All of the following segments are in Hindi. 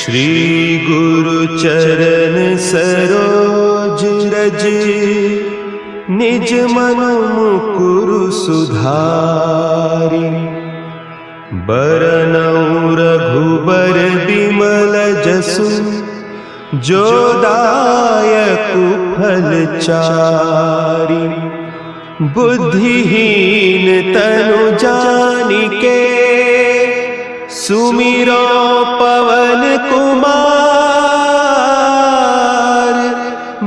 श्री गुरु चरण सरोज रज, निज मन मुकुरु सुधारि। बरनउँ रघुबर बिमल जसु, जो दायकु फल चारि। बुद्धिहीन तनु जानिके, सुमिरो पवन कुमार।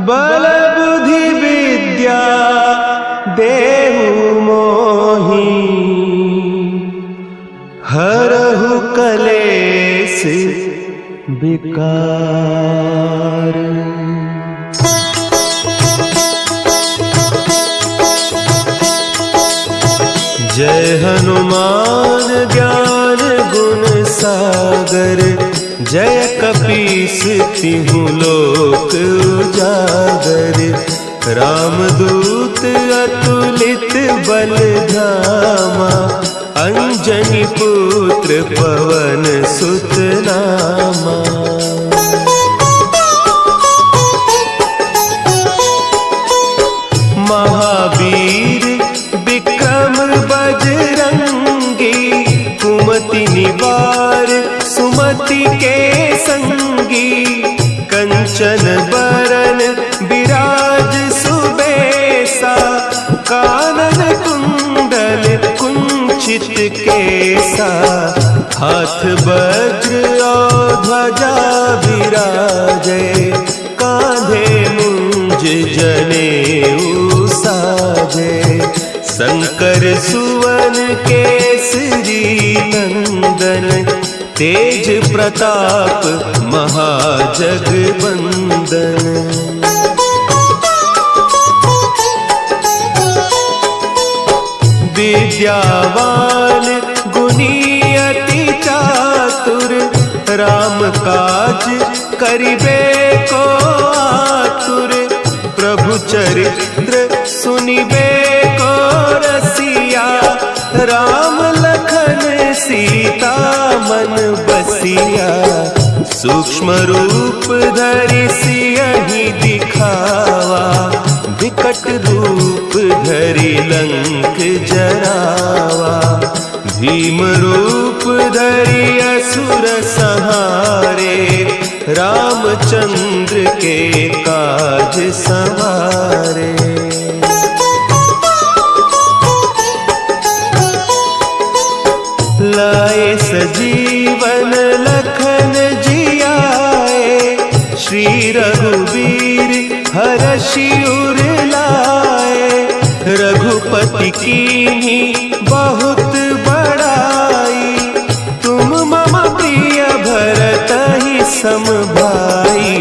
बल बुद्धि विद्या देहु मोहि, हरहु कलेस विकार। जय हनुमान ज्ञान गुण सागर, जय कपीस तिहु लोक उजागर। रामदूत अतुलित बल धामा, अंजनी पुत्र पवन सुत नामा। महावीर विक्रम बजरंगी, कुमति निवार सुमति के संगी। कंचन बरन विराज सुबेसा, कानन कुंडल कुंचित केसा। हाथ वज्र और ध्वजा विराजे, कांधे मुंज जनेऊ साजे। शंकर सुवन केसरी नंदन, तेज प्रताप महाजगवंदन। विद्यावान गुणी अति चातुर, राम काज करिबे को आतुर। प्रभु चरित्र सुनिबे को रसिया, राम लखन सीता मन बसिया। सूक्ष्म रूप धरि सियहि दिखावा, विकट रूप धरि लंक जरावा। भीम रूप धरि असुर संहारे, रामचंद्र के काज सवारे। लाए सजीवन लखन जियाए, श्री रघुवीर हरषि उर लाए। रघुपति कीन्ही बहुत बड़ाई, तुम मम प्रिय भरतहि सम भाई।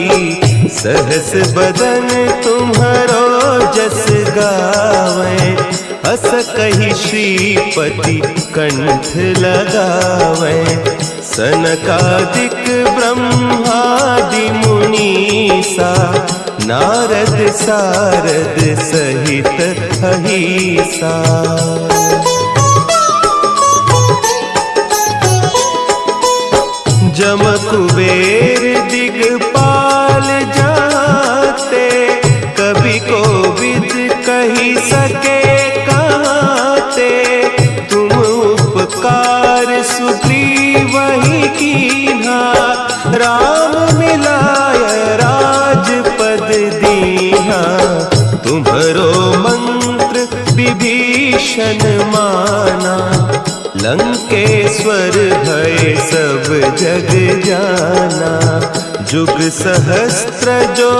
सहस बदन तुम्हरो जस गावें, हस कहि श्रीपति कंठ लगावें। सनकादिक ब्रह्मादि मुनीसा, नारद सारद सहित अहीसा। जम कुबेर दिगपाल जाते, कवि कोविद कहि सके कहते। तुम उपकार सुग्रीवहि कीन्हा, राम मिलाय राजपद दीन्हा। तुम्हरो मंत्र विभीषण माना, लंकेश्वर भय सब जग जाना। जुग सहस्त्र जो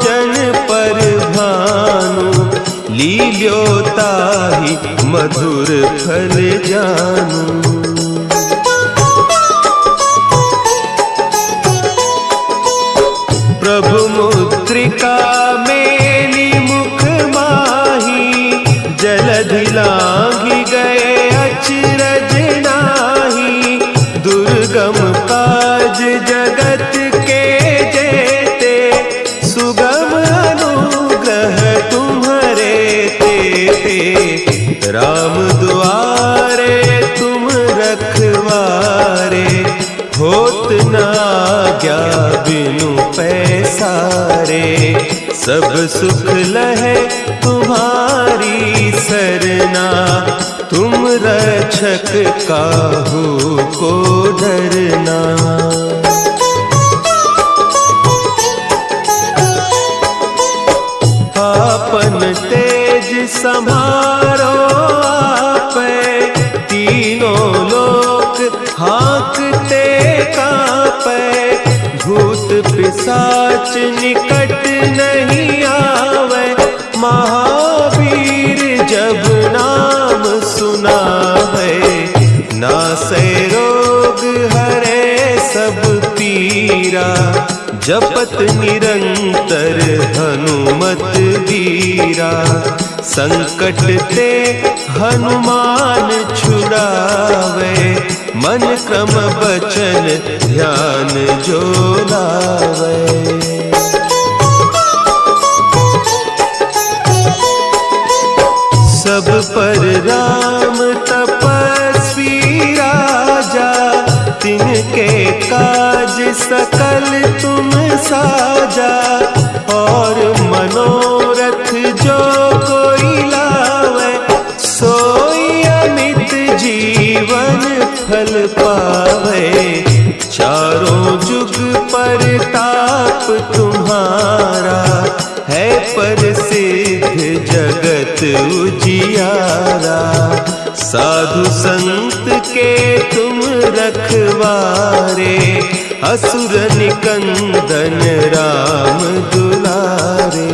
जन पर भानु, लील्योताहि मधुर फल जानू। प्रभु मुद्रिका मेली मुख माही, जलधि लांघि गए अचरज नाही। दुर्गम काज जगत के जेते, सुगम अनुग्रह तुम्हरे तेते। राम दुआरे तुम रखवारे, होत न आज्ञा बिनु पैसारे, सब सुख लहे तुम्हारी सरना, तुम रक्षक काहू को डरना। आपन तेज संभारो आपे, तीनों लोक हाँकते कांपे, भूत पिशाच निकट नहीं आवे, महावीर जब नाम सुनावे, नासै रोग हरे सब पीरा, जपत निरंतर हनुमत बीरा, संकट ते हनुमान छुड़ावे, मन क्रम बचन ध्यान जो लावे। सब पर राम तपस्वी राजा, तिनके काज सकल तुम साजा, और मनोरथ जो कोई लावे, सोई अमित जीवन फल पावे, चारों जुग परताप तुम्हारा, है प्रसिद्ध जगत उजियारा, साधु संत के तुम रखवारे, असुर निकंदन राम दुलारे।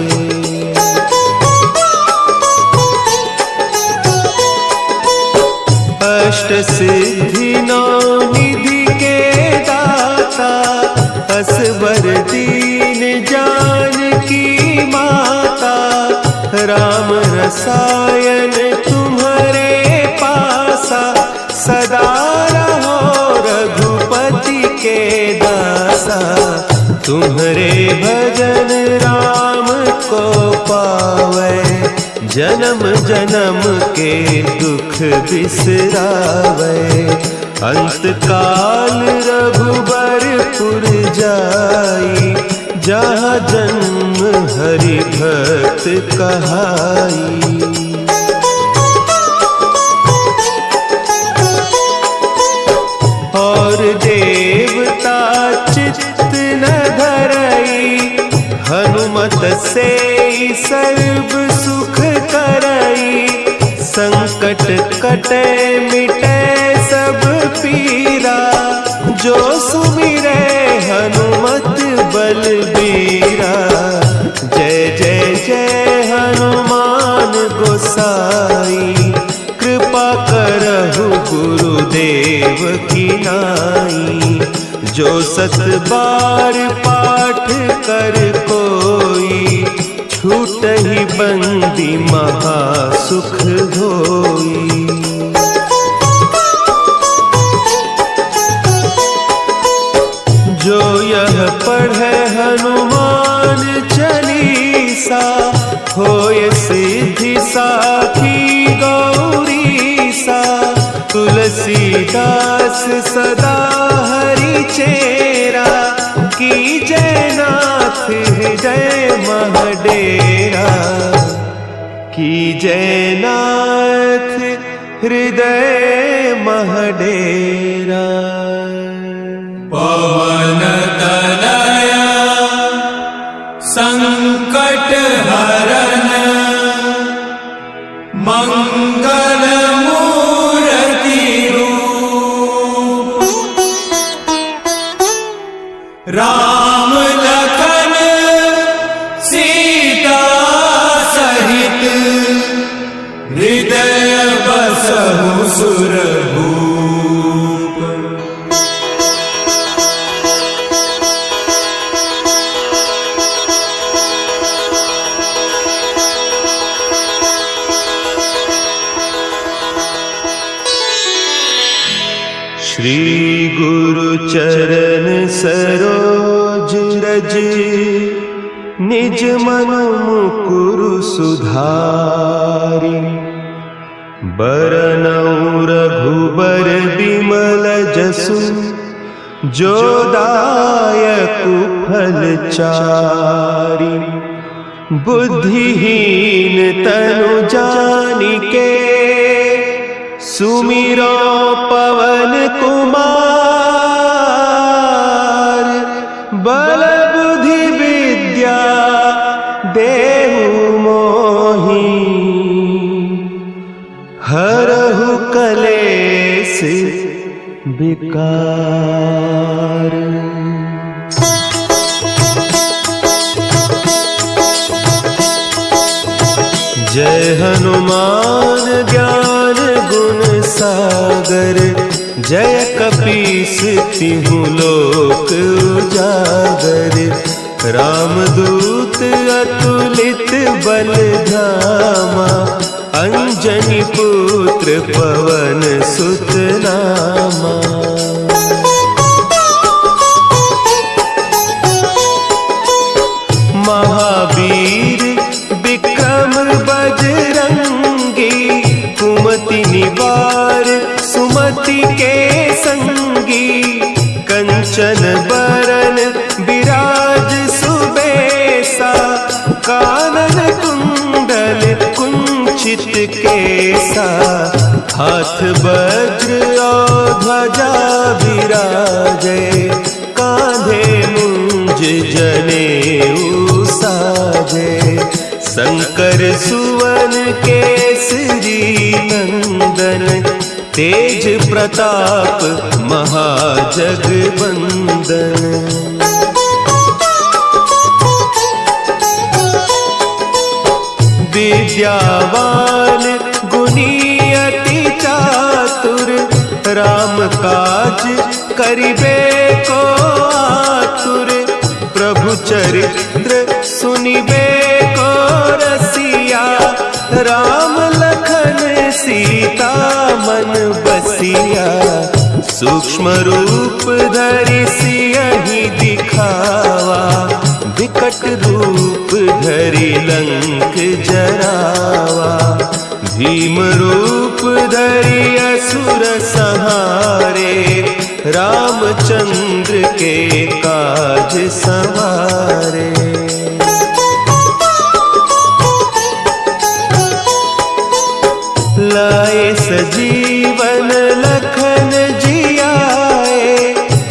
अष्ट सिद्धि नौ निधि के दाता, असवर दीन जानकी माता, राम रसायन तुम्हारे पासा, सदा रहो रघुपति के दासा, तुम्हारे भजन राम को पावे, जन्म जन्म के दुख बिसरावे, अंत काल रघुबरपुर जाई, जहाँ जन्म हरि भक्त कहाई। और देवता चित्त न धरई, हनुमत से सर्व सुख करई, संकट कटे मिटे सब पीरा, जो सुमिरे हनुमत बलबीरा, जय जय जय हनुमान गोसाई, कृपा करहु गुरुदेव की नाई, जो सत बार पाठ कर कोई, छूट ही बंदी महा सुख होई। जो यह पढ़े हनुमान चालीसा, होय सिद्धि साखी गौरीसा, तुलसीदास सदा हरि चेरा, की जयनाथ हृदय महडेरा, की जयनाथ हृदय महडेरा। पवन तनया संकट हरन, मंगल मूर्ति रूप, राम लखन सीता सहित, हृदय बसहु सुरभूप। श्री गुरु चरण सरोज रज, निज मन मुकुरु सुधारि, बरनउँ रघुबर बिमल जसु, जो दायक फलचारी। बुद्धिहीन तनु जानिके सुमिरो पवन कुमार। बल बुद्धि विद्या देहु मोहि हरहु कलेस विकार। जय हनुमान ज्ञान गुण सागर। जय कपीस तिहु लोक उजागर। रामदूत अतुलित बल धामा। अंजनी पुत्र पवन सुत नामा। महावीर विक्रम बजरंगी। कुमति निवार सुमति के संगी। कंचन बरन विराज सुबेसा। कानन कुंडल कुंचित केसा। हाथ वज्र और ध्वजा विराजे। कांधे मुंज जनेऊ साजे। शंकर सुवन केसरी नंदन। तेज प्रताप महाजगवंदन। विद्यावान गुणी अति चातुर। राम काज करिबे को आतुर। प्रभु चरित्र सुनिबे को रसिया। राम लखन सीता मन बसिया। सूक्ष्म रूप धरि सियहि दिखावा। विकट रूप धरि लंक जरावा। भीम रूप धरि असुर संहारे। रामचंद्र के काज संवारे। लाए सजीवन लखन जियाए।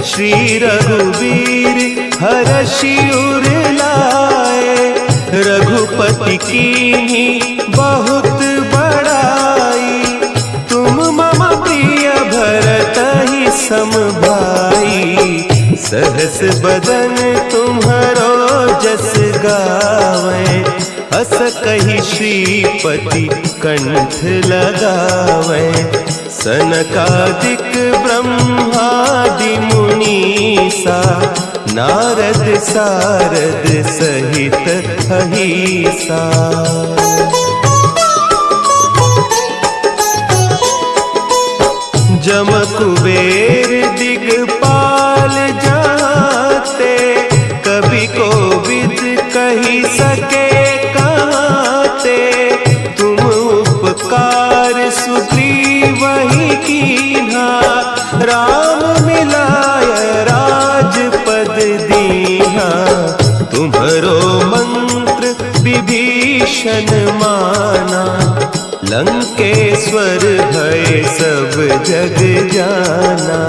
श्री रघुवीर हरषि उर लाए। रघुपति कीन्ही बहुत बड़ाई। तुम मम प्रिय भरतहि सम भाई। सहस बदन तुम्हरो जस गावें। अस कहि श्रीपति कंठ लगावें। सनकादिक ब्रह्मादि मुनीसा। नारद सारद सहित अहीसा। जम कुबेर दिगपाल जाते। कवि कोविद कही सके कहते। तुम उपकार सुग्रीवहि कीन्हा। राम मिलाय राजपद दीन्हा। तुम्हरो मंत्र विभीषण माना। लंकेश्वर भय सब जग जाना।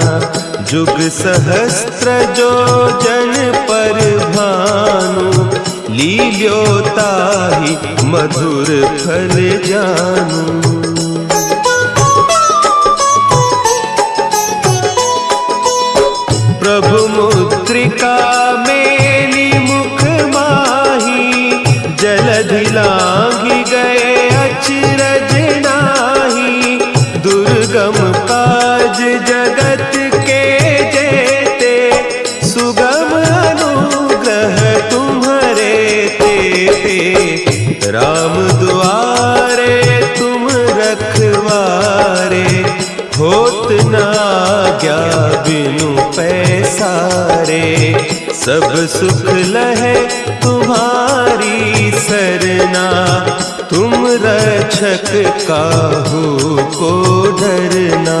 जुग सहस्त्र जो जन पर भानु। लील्योताहि मधुर फल जानू। प्रभु मुद्रिका मेली मुख माही। जलधि लांघि गए अचरज नाही। दुर्गम काज जगत के जेते। सुगम अनुग्रह तुम्हरे तेते। राम दुआरे तुम रखवारे। होत न आज्ञा बिनु पैसारे। सब सुख लहे तुम्हारी सरना। तुम रक्षक काहू को डरना।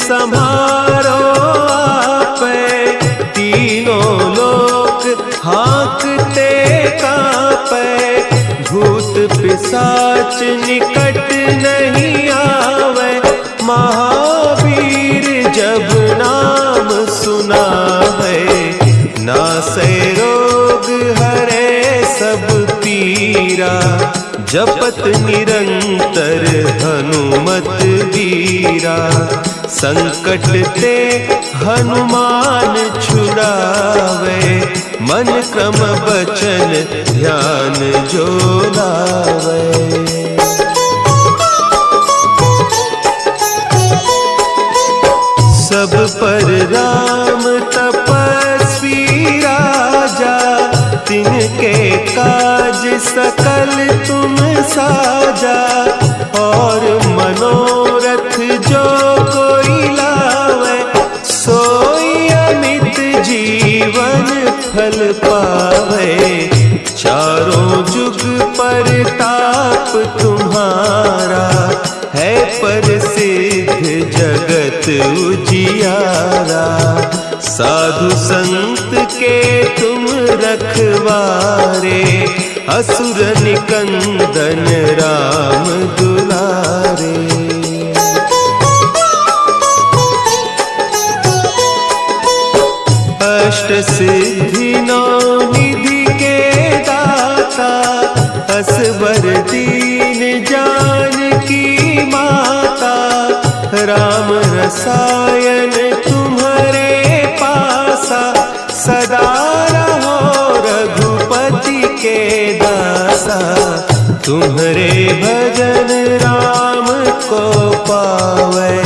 सम्हारो आपै, तीनों लोक हाँकते कांपै। भूत पिशाच निकट नहीं आवे, महावीर जब नाम सुनावे। नासै रोग हरे सब पीरा, जपत निरंतर हनुमत वीरा। संकट ते हनुमान छुड़ावे, मन क्रम बचन ध्यान जो लावे। सब पर राम तपस्वी राजा, तिनके काज सकल तुम साजा। और मनोरथ जो कोई लावे, सोई अमित जीवन फल पावे। चारों जुग परताप तुम्हारा, है प्रसिद्ध जगत उजियारा। साधु संत के तुम रखवारे, असुर निकंदन राम दुलारे। अष्ट सिद्धि नौ निधि के दाता, असवर दीन जानकी माता। राम रसायन तुम्हारे पासा, सदा रहो रघुपति के दासा। तुम्हारे भजन राम को पावे,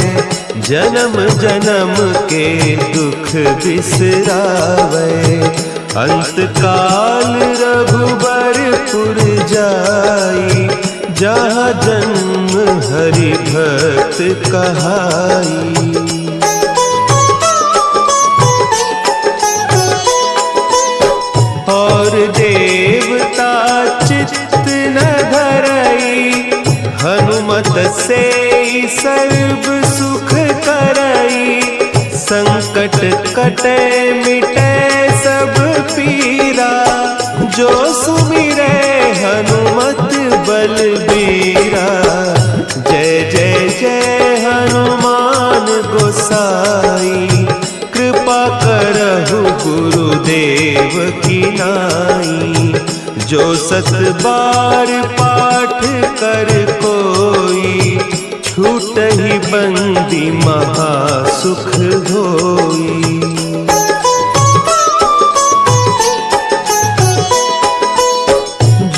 जन्म जन्म के दुख बिसरावे। अंत काल रघुबरपुर जाई, जहाँ जन्म हरि भक्त कहाई। और देवता चित्त न धरई, हनुमत से सर्व सुख करई। संकट कटे मिटे सब पीरा, जो सुमिरे हनुमत बलबीरा। जय जय जय हनुमान गोसाई, कृपा करहु गुरुदेव की नाई। जो सत बार पाठ कर कोई, छूटहि बंदी महासुख होई।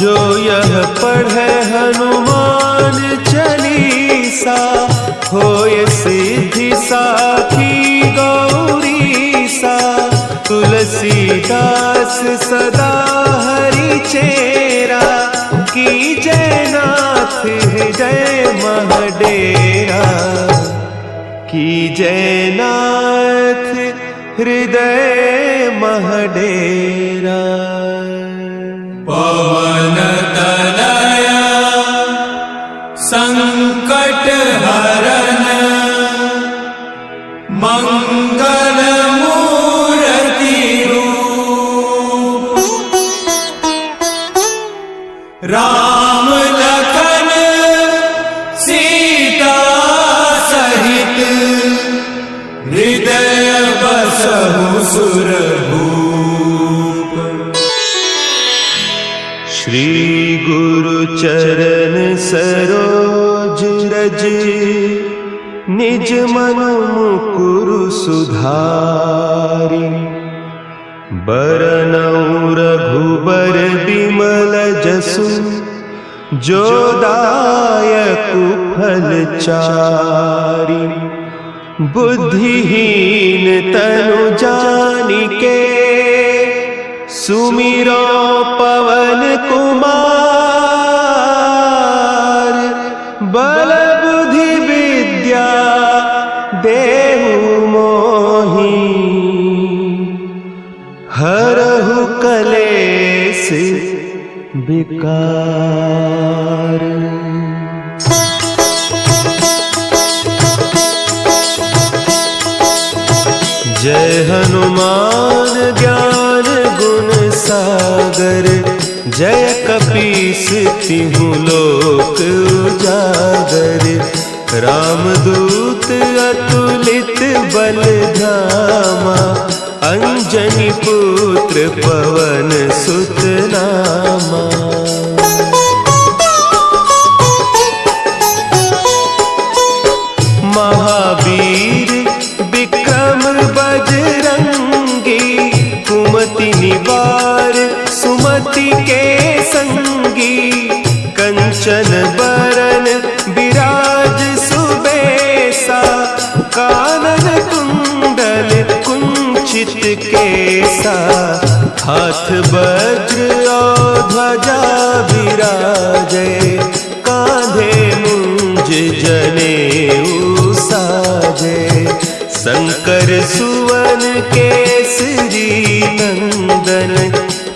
जो यह पढ़े हनुमान चालीसा, होय सिद्धि साखी गौरीसा। तुलसीदास सदा हरि चेरा, की जयनाथ हृदय महडेरा। की जयनाथ हृदय महडेरा। पवन तनया संकट हरन, मंगल मूर्ति रूप। राम लखन सीता सहित, हृदय बसहु सुरभूप। श्री गुरु चरण सरोज रज, निज मन मुकुरु सुधारि। बरनउँ रघुबर बिमल जसु, जो दायकु फल चारि। बुद्धिहीन तनु जानिके, सुमिरो पवन कुमार। बल बुद्धि विद्या देहु मोहि, हरहु कलेस विकार। जय हनुमान ज्ञान गुण सागर, जय कपीस तिहु लोक उजागर। रामदूत अतुलित बल धामा, अंजनी पुत्र पवन सुत नामा। महावीर विक्रम बजरंगी, कुमति निवार सुमति के संगी। कंचन बरन विराज सुबेसा, कानन कुंडल कुंचित केसा। हाथ वज्र और ध्वजा विराजे, कांधे मुंज जनेऊ साजे। शंकर सुवन केसरी नंदन,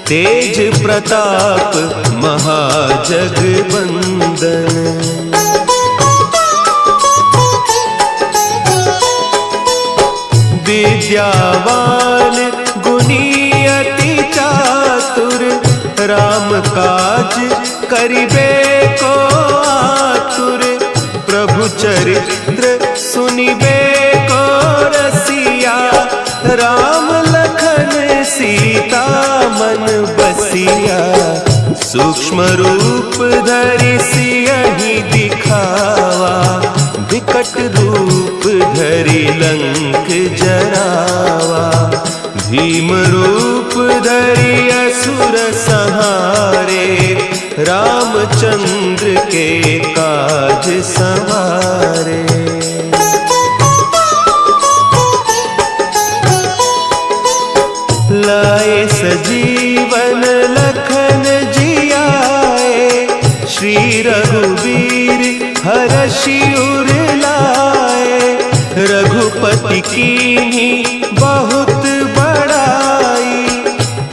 तेज प्रताप महाजगबंदन। विद्यावान गुणी अति चातुर, राम काज करिबे को आतुर। प्रभु चरित्र सुनिबे को रसिया, राम लखन सीता मन बसिया। सूक्ष्म रूप धरि सियहि दिखावा, विकट रूप धरि लंक जरावा। भीम रूप धरि असुर संहारे, रामचंद्र के काज संवारे। लाए सजीवन लखन जियाए, श्री रघुवीर हरषि उर लाए। रघुपति कीन्ही बहुत बड़ाई,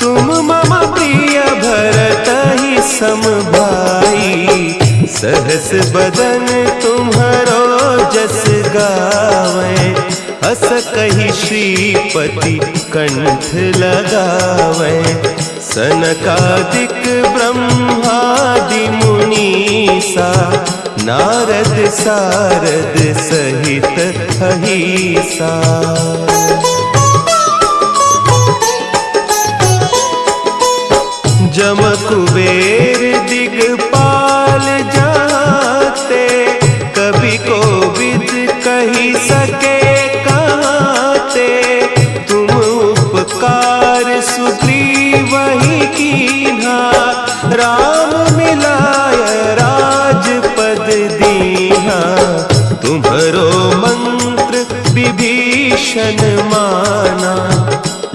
तुम मम प्रिय भरतहि सम भाई। सहस बदन तुम्हरो जस गावें, हस कहि श्रीपति कंठ लगावें। सनकादिक ब्रह्मादि मुनीसा, नारद सारद सहित अहीसा। जम कुबेर दिगपाल जाते, कवि कोविद कही सके कहते। तुम उपकार सुग्रीवहि कीन्हा, राम मिलाय राजपद दीन्हा। तुम्हरो मंत्र विभीषण माना,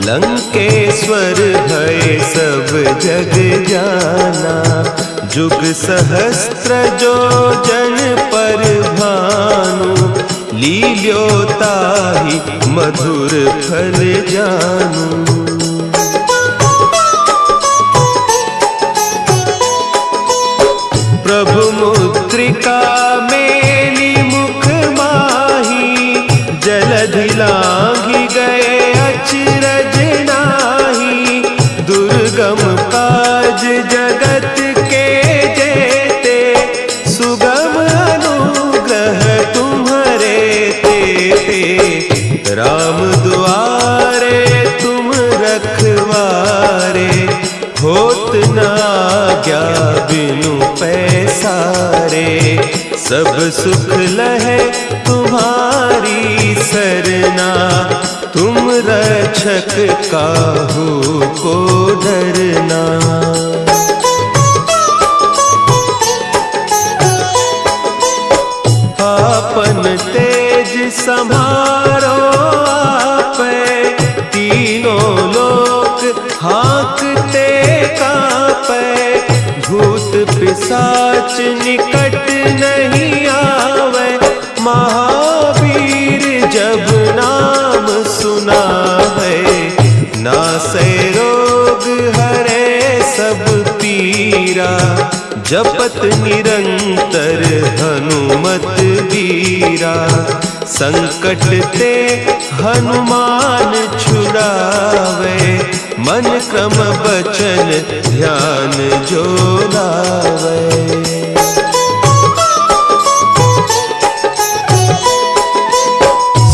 लंकेश्वर भय सब जग जाना। जुग सहस्त्र जो जन पर भानु, लील्योताहि मधुर फल जानू। प्रभु मुद्रिका मेली मुख माही, जलधि लांघि गए अचरज नाही। दुर्गम काज जगत के जेते, सुगम अनुग्रह तुम्हरे तेते। राम दुआरे तुम रखवारे, होत न आज्ञा बिनु पैसारे। सब सुख लहे तुम्हारी सरना, तुम रक्षक काहू को डरना। आपन तेज समारो आपे, तीनों लोक हाँकते कांपे। भूत पिशाच निकट नहीं आवे, महावीर जब नाम सुना है। नासै रोग हरे सब पीरा, जपत निरंतर हनुमत वीरा। संकट ते हनुमान छुड़ावे, मन क्रम बचन ध्यान जो लावे।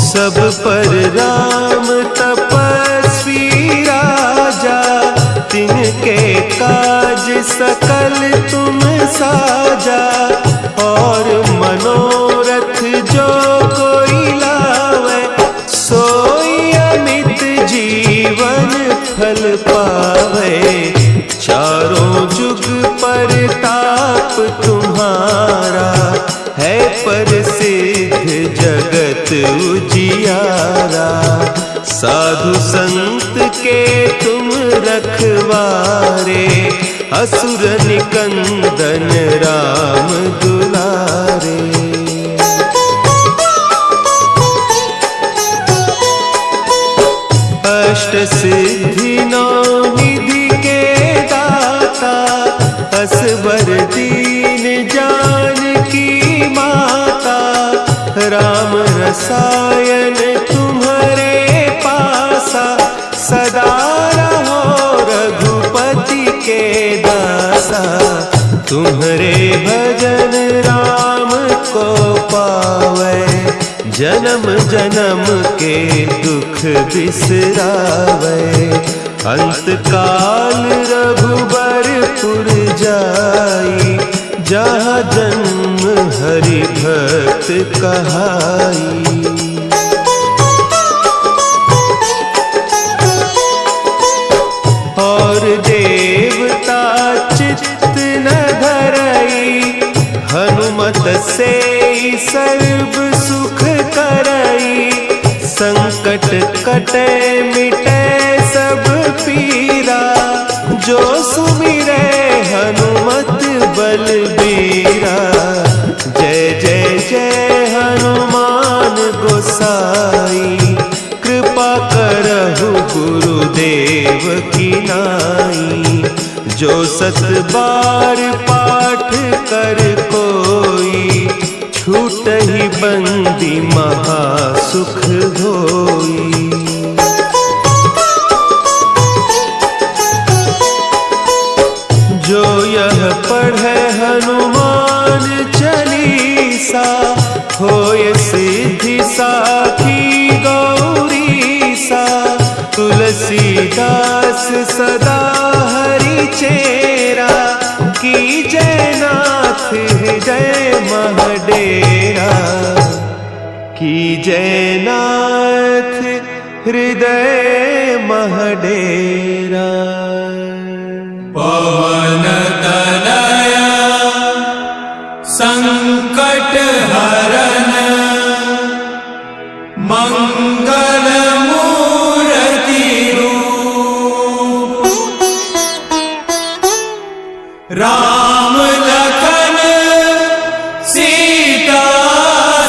सब पर राम तपस्वी राजा, तिनके काज सकल तुम साजा। और मनोरथ जो कोई लावे, सोई अमित जीवन फल पावे। चारों जुग परताप तुम्हारा, है प्रसिद्ध जगत उजियारा। साधु संत के तुम रखवारे, असुर निकंदन राम दुलारे। अष्ट सिद्धि नौ निधि के दाता, असवर दीन जानकी माता। राम रसायन तुम्हारे पासा, सदा रहो रघुपति के दासा। तुम्हारे भजन राम को पावे, जन्म जन्म के दुख बिसरावे। अंत काल रघुबरपुर जाई, जहाँ जन्म हरि भक्त कहाई। और देवता चित्त न धरई, हनुमत से सर्व सुख करई। संकट कटे मिटे सब पीरा, जो सुमिरे हनुमत बलबीरा। जय जय जय हनुमान गोसाई, कृपा करहु गुरुदेव की नाई। जो सत बार पाठ कर कोई, छूटहि बंदी महासुख होई। जो यह पढ़े हनुमान चालीसा, होय सिद्धि साखी गौरीसा। तुलसीदास सदा हरि चेरा, कीजय नाथ हृदय महडेरा। कीजय नाथ हृदय महडेरा। पवन तनया संकट हरन, मंगल मूर्ति रूप। राम लखन सीता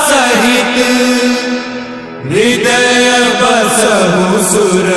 सहित, हृदय बसहु सुर